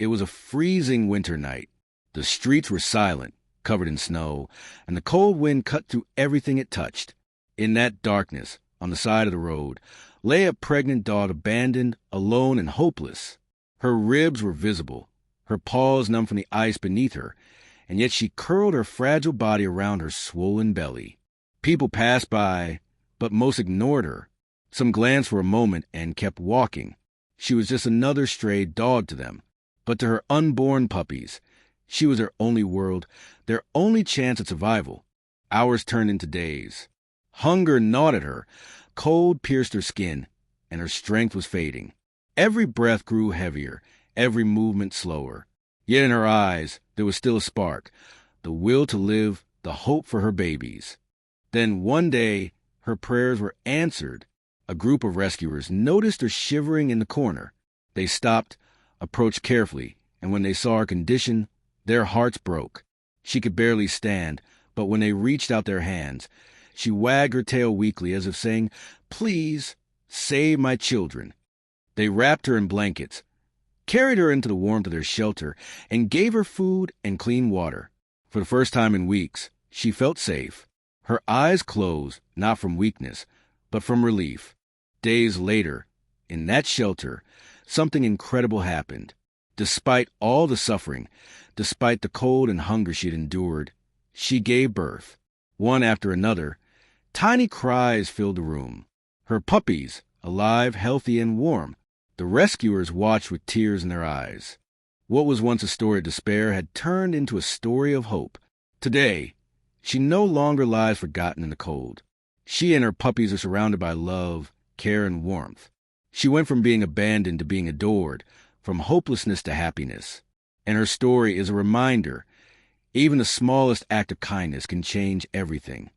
It was a freezing winter night. The streets were silent, covered in snow, and the cold wind cut through everything it touched. In that darkness, on the side of the road, lay a pregnant dog abandoned, alone, and hopeless. Her ribs were visible, her paws numb from the ice beneath her, and yet she curled her fragile body around her swollen belly. People passed by, but most ignored her. Some glanced for a moment and kept walking. She was just another stray dog to them. But to her unborn puppies, she was their only world, their only chance at survival. Hours turned into days. Hunger gnawed at her, cold pierced her skin, and her strength was fading. Every breath grew heavier, every movement slower. Yet in her eyes, there was still a spark, the will to live, the hope for her babies. Then one day, her prayers were answered. A group of rescuers noticed her shivering in the corner. They stopped, approached carefully, and when they saw her condition, their hearts broke. She could barely stand, but when they reached out their hands, she wagged her tail weakly as if saying, "Please, save my children." They wrapped her in blankets, carried her into the warmth of their shelter, and gave her food and clean water. For the first time in weeks, she felt safe. Her eyes closed, not from weakness, but from relief. Days later, in that shelter, something incredible happened. Despite all the suffering, despite the cold and hunger she'd endured, she gave birth. One after another, tiny cries filled the room. Her puppies, alive, healthy, and warm. The rescuers watched with tears in their eyes. What was once a story of despair had turned into a story of hope. Today, she no longer lies forgotten in the cold. She and her puppies are surrounded by love, care, and warmth. She went from being abandoned to being adored, from hopelessness to happiness. And her story is a reminder, even the smallest act of kindness can change everything.